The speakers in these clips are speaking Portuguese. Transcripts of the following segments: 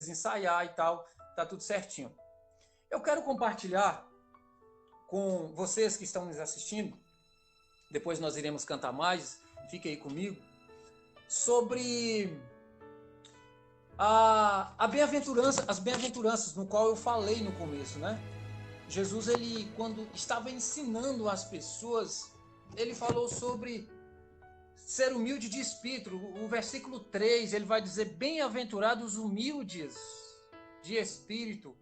ensaiar e tal, tá tudo certinho. Eu quero compartilhar com vocês que estão nos assistindo, depois nós iremos cantar mais, fique aí comigo, sobre a bem-aventurança, as bem-aventuranças, no qual eu falei no começo, né? Jesus, ele, quando estava ensinando as pessoas, ele falou sobre ser humilde de espírito. O versículo 3, ele vai dizer, bem-aventurados humildes de espírito,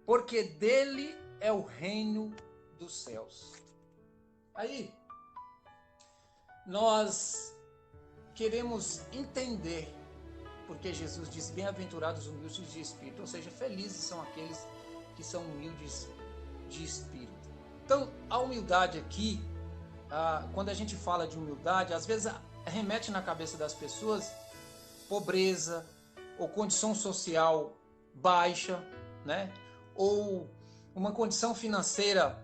porque dele é o reino dos céus. Aí, nós queremos entender porque Jesus disse, bem-aventurados humildes de espírito, ou seja, felizes são aqueles que são humildes de espírito. Então, a humildade aqui, quando a gente fala de humildade, às vezes remete na cabeça das pessoas pobreza ou condição social baixa, né? Ou uma condição financeira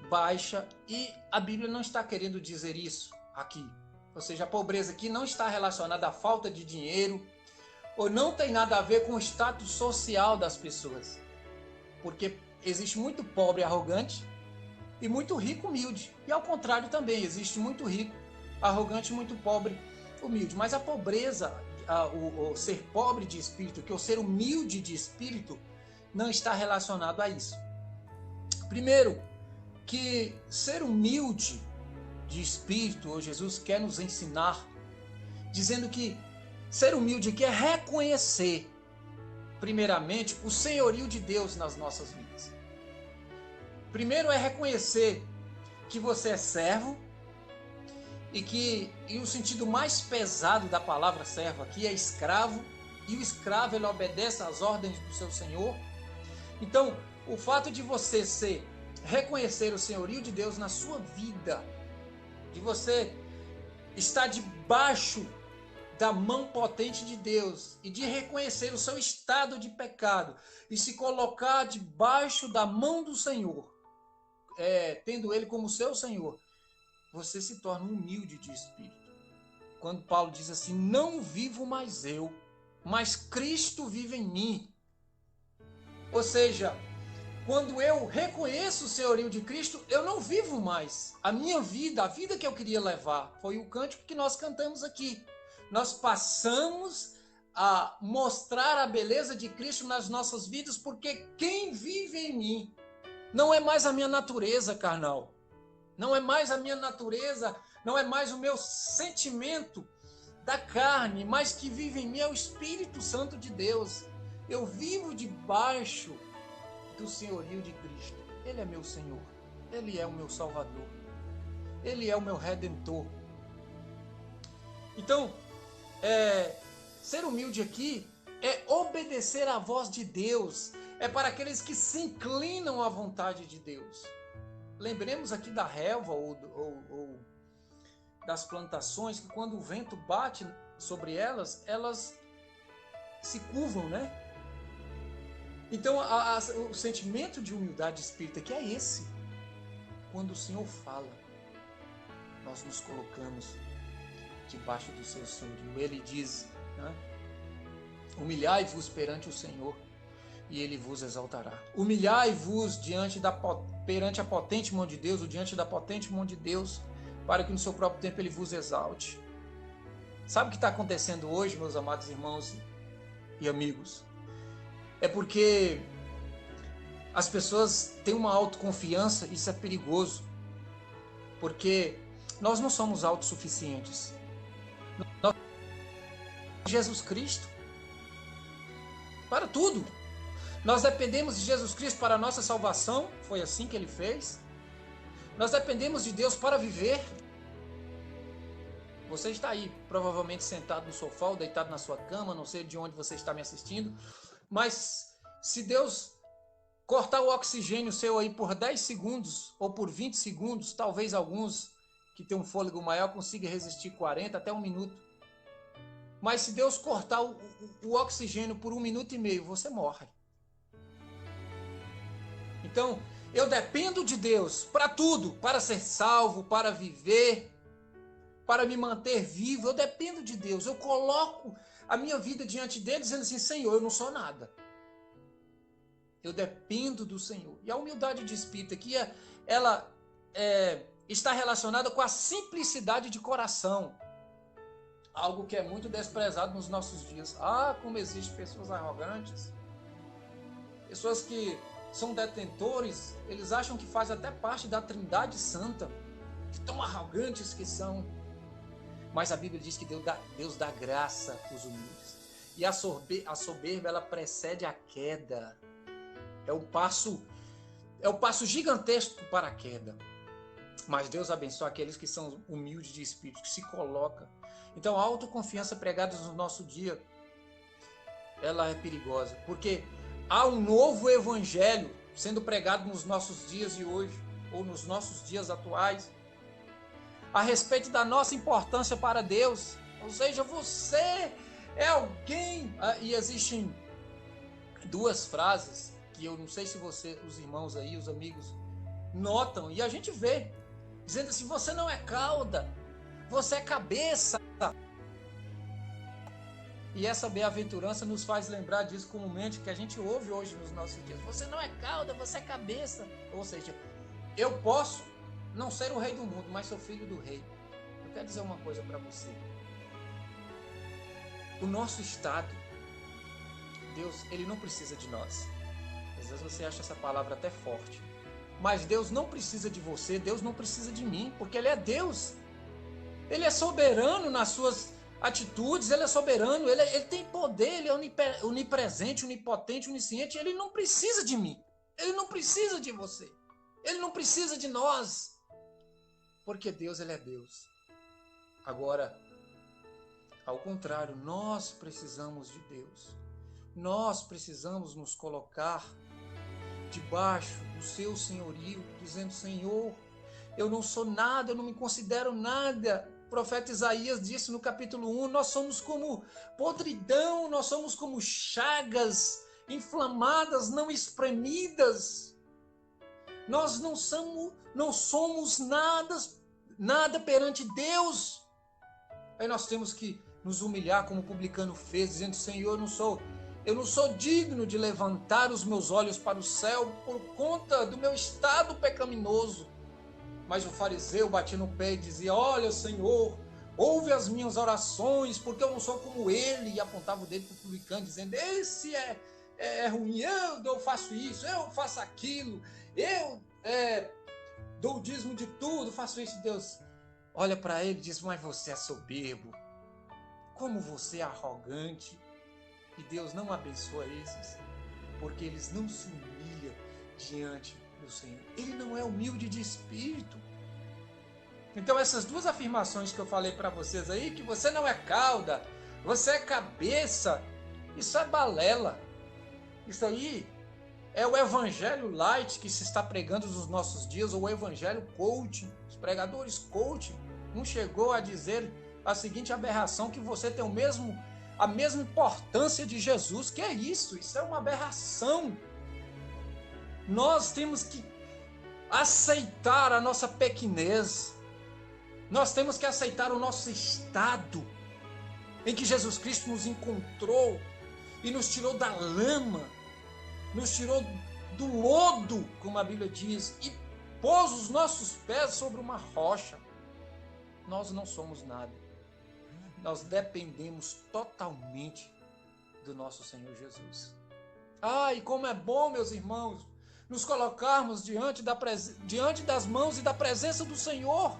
baixa, e a Bíblia não está querendo dizer isso aqui. Ou seja, a pobreza aqui não está relacionada à falta de dinheiro, ou não tem nada a ver com o status social das pessoas. Porque existe muito pobre arrogante e muito rico humilde. E ao contrário também, existe muito rico arrogante e muito pobre humilde. Mas a pobreza, o ser pobre de espírito, que o ser humilde de espírito, não está relacionado a isso. Primeiro, que ser humilde de espírito, Jesus quer nos ensinar, dizendo que ser humilde aqui é reconhecer, primeiramente, o senhorio de Deus nas nossas vidas. Primeiro é reconhecer que você é servo, e o sentido mais pesado da palavra servo aqui é escravo, e o escravo ele obedece às ordens do seu senhor. Então, o fato de você reconhecer o senhorio de Deus na sua vida, de você estar debaixo da mão potente de Deus e de reconhecer o seu estado de pecado e se colocar debaixo da mão do Senhor, tendo Ele como seu Senhor, você se torna humilde de espírito. Quando Paulo diz assim, não vivo mais eu, mas Cristo vive em mim. Ou seja, quando eu reconheço o senhorio de Cristo, eu não vivo mais a minha vida, a vida que eu queria levar. Foi o cântico que nós cantamos aqui. Nós passamos a mostrar a beleza de Cristo nas nossas vidas, porque quem vive em mim não é mais a minha natureza carnal, não é mais a minha natureza, não é mais o meu sentimento da carne, mas que vive em mim é o Espírito Santo de Deus. Eu vivo debaixo do senhorio de Cristo. Ele é meu Senhor, Ele é o meu Salvador, Ele é o meu Redentor. Então, ser humilde aqui é obedecer à voz de Deus, é para aqueles que se inclinam à vontade de Deus. Lembremos aqui da relva ou das plantações, que quando o vento bate sobre elas, elas se curvam, né? Então, o sentimento de humildade espírita que é esse. Quando o Senhor fala, nós nos colocamos debaixo do seu senhorio. Ele diz, né? Humilhai-vos perante o Senhor e Ele vos exaltará. Humilhai-vos perante a potente mão de Deus, ou diante da potente mão de Deus, para que no seu próprio tempo Ele vos exalte. Sabe o que está acontecendo hoje, meus amados irmãos e amigos? É porque as pessoas têm uma autoconfiança, isso é perigoso, porque nós não somos autossuficientes. Nós somos Jesus Cristo para tudo. Nós dependemos de Jesus Cristo para a nossa salvação, foi assim que Ele fez. Nós dependemos de Deus para viver. Você está aí, provavelmente sentado no sofá ou deitado na sua cama, não sei de onde você está me assistindo, mas se Deus cortar o oxigênio seu aí por 10 segundos ou por 20 segundos, talvez alguns que têm um fôlego maior consigam resistir 40 até 1 minuto. Mas se Deus cortar o oxigênio por 1 minuto e meio, você morre. Então, eu dependo de Deus para tudo, para ser salvo, para viver, para me manter vivo. Eu dependo de Deus. Eu coloco a minha vida diante dele, dizendo assim, Senhor, eu não sou nada. Eu dependo do Senhor. E a humildade de espírito aqui, ela está relacionada com a simplicidade de coração. Algo que é muito desprezado nos nossos dias. Ah, como existem pessoas arrogantes. Pessoas que são detentores, eles acham que faz até parte da Trindade Santa. Que tão arrogantes que são. Mas a Bíblia diz que Deus dá graça aos humildes. E a soberba, ela precede a queda. É o passo gigantesco para a queda. Mas Deus abençoa aqueles que são humildes de espírito, que se colocam. Então a autoconfiança pregada no nosso dia, ela é perigosa. Porque há um novo evangelho sendo pregado nos nossos dias de hoje, ou nos nossos dias atuais, a respeito da nossa importância para Deus. Ou seja, você é alguém. E existem duas frases que eu não sei se os irmãos aí, os amigos, notam, e a gente vê, dizendo assim, você não é cauda, você é cabeça. E essa bem-aventurança nos faz lembrar disso comumente, que a gente ouve hoje nos nossos dias. Você não é cauda, você é cabeça. Ou seja, eu posso não ser o rei do mundo, mas sou filho do rei. Eu quero dizer uma coisa para você. O nosso estado, Deus, ele não precisa de nós. Às vezes você acha essa palavra até forte. Mas Deus não precisa de você, Deus não precisa de mim, porque Ele é Deus. Ele é soberano nas suas atitudes, Ele é soberano, ele tem poder, Ele é onipresente, onipotente, onisciente, Ele não precisa de mim, Ele não precisa de você, Ele não precisa de nós, porque Deus, Ele é Deus. Agora, ao contrário, nós precisamos de Deus. Nós precisamos nos colocar debaixo do seu senhorio, dizendo, Senhor, eu não sou nada, eu não me considero nada. O profeta Isaías disse no capítulo 1, nós somos como podridão, nós somos como chagas inflamadas, não espremidas. Nós não somos nada perante Deus. Aí nós temos que nos humilhar como o publicano fez, dizendo, Senhor, eu não sou digno de levantar os meus olhos para o céu por conta do meu estado pecaminoso. Mas o fariseu batia no pé e dizia, olha, Senhor, ouve as minhas orações, porque eu não sou como ele. E apontava o dedo para o publicano, dizendo, esse é ruim, eu faço isso, eu faço aquilo, eu dou o dízimo de tudo, faço isso. Deus olha para ele e diz, mas você é soberbo, como você é arrogante. E Deus não abençoa esses, porque eles não se humilham diante do Senhor. Ele não é humilde de espírito. Então essas duas afirmações que eu falei para vocês aí, que você não é cauda, você é cabeça, isso é balela. Isso aí é o evangelho light que se está pregando nos nossos dias, ou o evangelho coaching. Os pregadores coaching. Um chegou a dizer a seguinte aberração, que você tem a mesma importância de Jesus. Que é isso? Isso é uma aberração. Nós temos que aceitar a nossa pequenez. Nós temos que aceitar o nosso estado, em que Jesus Cristo nos encontrou e nos tirou da lama, nos tirou do lodo, como a Bíblia diz, e pôs os nossos pés sobre uma rocha. Nós não somos nada. Nós dependemos totalmente do nosso Senhor Jesus. E como é bom, meus irmãos, nos colocarmos diante das mãos e da presença do Senhor,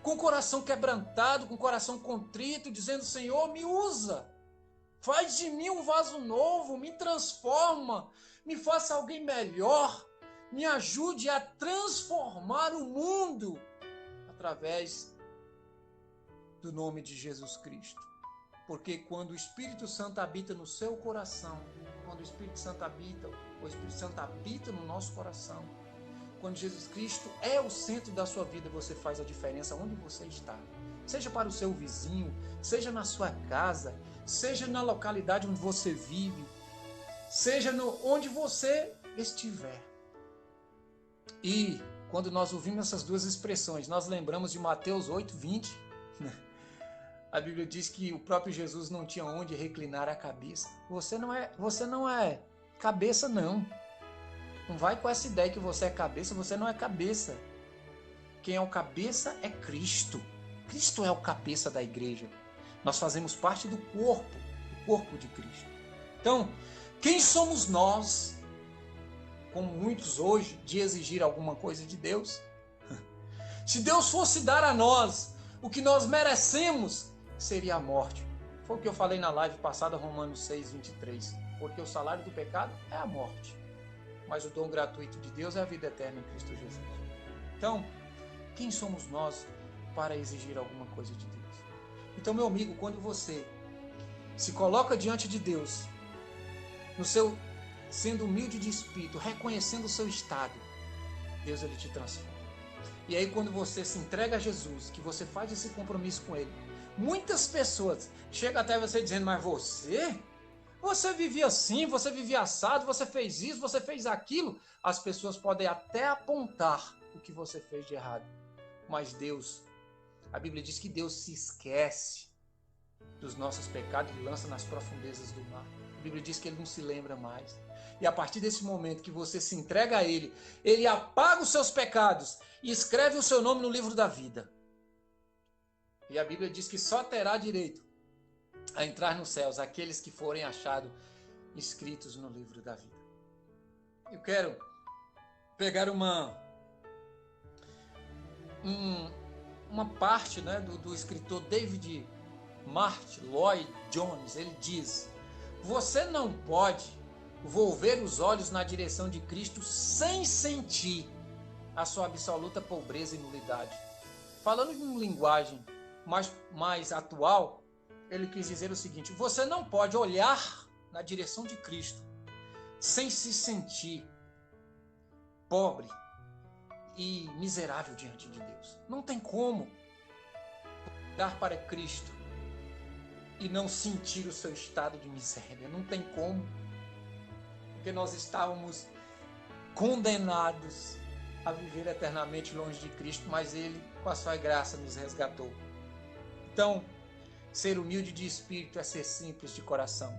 com o coração quebrantado, com o coração contrito, dizendo, Senhor, me usa, faz de mim um vaso novo, me transforma, me faça alguém melhor, me ajude a transformar o mundo através do nome de Jesus Cristo. Porque quando o Espírito Santo habita no seu coração, quando o Espírito Santo habita no nosso coração, quando Jesus Cristo é o centro da sua vida, você faz a diferença onde você está. Seja para o seu vizinho, seja na sua casa, seja na localidade onde você vive, seja onde você estiver. E quando nós ouvimos essas duas expressões, nós lembramos de Mateus 8:20, A Bíblia diz que o próprio Jesus não tinha onde reclinar a cabeça. Você não é cabeça, não. Não vai com essa ideia que você é cabeça, você não é cabeça. Quem é o cabeça é Cristo. Cristo é o cabeça da igreja. Nós fazemos parte do corpo de Cristo. Então, quem somos nós, como muitos hoje, de exigir alguma coisa de Deus? Se Deus fosse dar a nós o que nós merecemos, seria a morte. Foi o que eu falei na live passada, Romanos 6, 23. Porque o salário do pecado é a morte. Mas o dom gratuito de Deus é a vida eterna em Cristo Jesus. Então, quem somos nós para exigir alguma coisa de Deus? Então, meu amigo, quando você se coloca diante de Deus, sendo humilde de espírito, reconhecendo o seu estado, Deus ele te transforma. E aí quando você se entrega a Jesus, que você faz esse compromisso com Ele, muitas pessoas chegam até você dizendo, mas você vivia assim, você vivia assado, você fez isso, você fez aquilo. As pessoas podem até apontar o que você fez de errado. Mas Deus, a Bíblia diz que Deus se esquece dos nossos pecados e lança nas profundezas do mar. A Bíblia diz que Ele não se lembra mais. E a partir desse momento que você se entrega a Ele, Ele apaga os seus pecados e escreve o seu nome no livro da vida. E a Bíblia diz que só terá direito a entrar nos céus aqueles que forem achados escritos no livro da vida. Eu quero pegar uma parte, né, do escritor David Martyn Lloyd Jones. Ele diz: você não pode volver os olhos na direção de Cristo sem sentir a sua absoluta pobreza e nulidade. Falando em linguagem mais atual, ele quis dizer o seguinte: você não pode olhar na direção de Cristo sem se sentir pobre e miserável diante de Deus. Não tem como olhar para Cristo e não sentir o seu estado de miséria. Não tem como. Porque nós estávamos condenados a viver eternamente longe de Cristo, mas Ele, com a sua graça, nos resgatou. Então, ser humilde de espírito é ser simples de coração.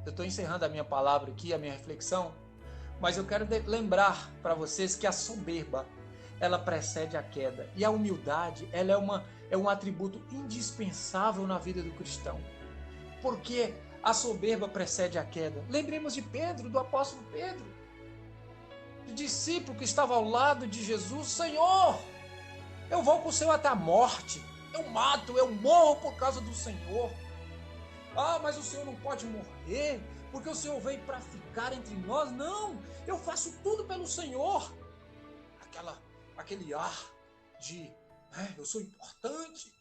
Eu estou encerrando a minha palavra aqui, a minha reflexão, mas eu quero lembrar para vocês que a soberba, ela precede a queda. E a humildade, ela é um atributo indispensável na vida do cristão. Porque a soberba precede a queda. Lembremos de Pedro, do apóstolo Pedro, do discípulo que estava ao lado de Jesus. Senhor, eu vou com o Senhor até a morte. Eu morro por causa do Senhor. Ah, mas o Senhor não pode morrer, porque o Senhor veio para ficar entre nós. Não, eu faço tudo pelo Senhor. Aquele ar de, eu sou importante,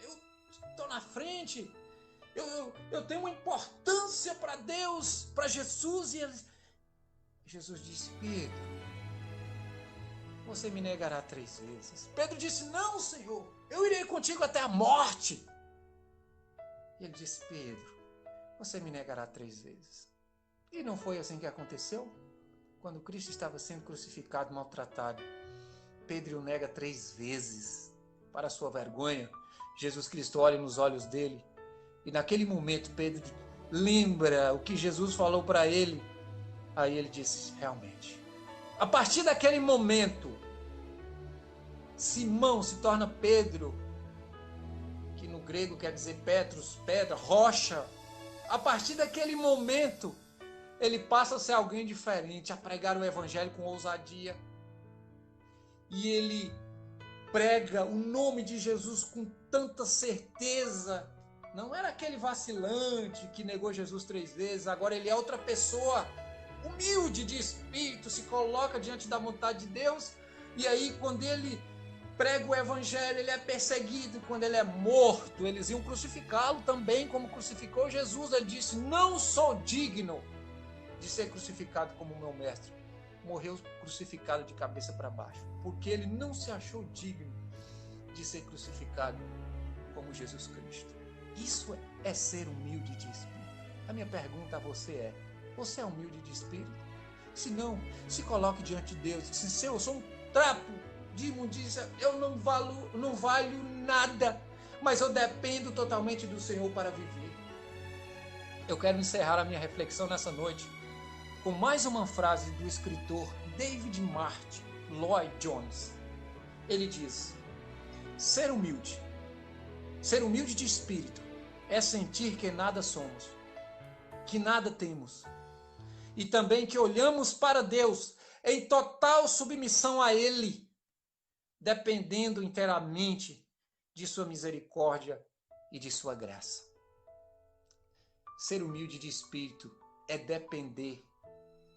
eu estou na frente, eu tenho uma importância para Deus, para Jesus. E Jesus disse: Pedro, você me negará 3 vezes. Pedro disse: não, Senhor, eu irei contigo até a morte. E ele disse: Pedro, você me negará 3 vezes. E não foi assim que aconteceu? Quando Cristo estava sendo crucificado, maltratado, Pedro o nega 3 vezes. Para sua vergonha, Jesus Cristo olha nos olhos dele, e naquele momento Pedro lembra o que Jesus falou para ele. Aí ele disse: realmente. A partir daquele momento, Simão se torna Pedro, que no grego quer dizer Petros, pedra, rocha. A partir daquele momento, ele passa a ser alguém diferente, a pregar o evangelho com ousadia. E ele prega o nome de Jesus com tanta certeza. Não era aquele vacilante que negou Jesus 3 vezes. Agora ele é outra pessoa, humilde de espírito, se coloca diante da vontade de Deus. E aí, quando ele prega o evangelho, ele é perseguido. Quando ele é morto, eles iam crucificá-lo também, como crucificou Jesus. Ele disse: não sou digno de ser crucificado como meu mestre. Morreu crucificado de cabeça para baixo, porque ele não se achou digno de ser crucificado como Jesus Cristo. Isso é ser humilde de espírito. A minha pergunta a você é humilde de espírito? Se não, se coloque diante de Deus. Se Senhor, eu sou um trapo de imundícia, eu não valho nada, mas eu dependo totalmente do Senhor para viver. Eu quero encerrar a minha reflexão nessa noite com mais uma frase do escritor David Martin Lloyd Jones. Ele diz: ser humilde de espírito é sentir que nada somos, que nada temos, e também que olhamos para Deus em total submissão a Ele, dependendo inteiramente de sua misericórdia e de sua graça. Ser humilde de espírito é depender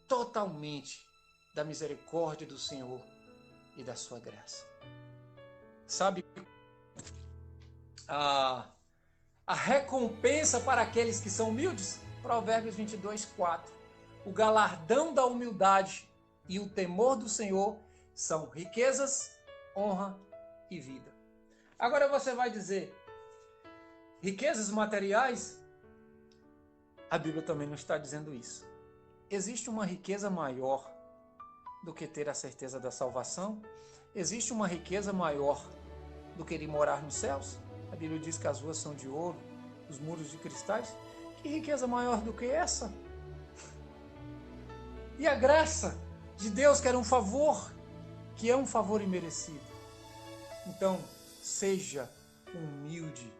totalmente da misericórdia do Senhor e da sua graça. Sabe, a recompensa para aqueles que são humildes? Provérbios 22:4. O galardão da humildade e o temor do Senhor são riquezas, honra e vida. Agora você vai dizer, riquezas materiais? A Bíblia também não está dizendo isso. Existe uma riqueza maior do que ter a certeza da salvação? Existe uma riqueza maior do que ir morar nos céus? A Bíblia diz que as ruas são de ouro, os muros de cristais. Que riqueza maior do que essa? E a graça de Deus, que era um favor, que é um favor imerecido. Então, seja humilde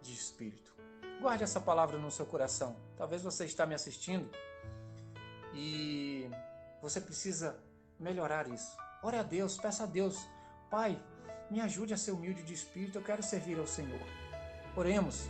de espírito. Guarde essa palavra no seu coração. Talvez você está me assistindo e você precisa melhorar isso. Ore a Deus, peça a Deus: Pai, me ajude a ser humilde de espírito, eu quero servir ao Senhor. Oremos.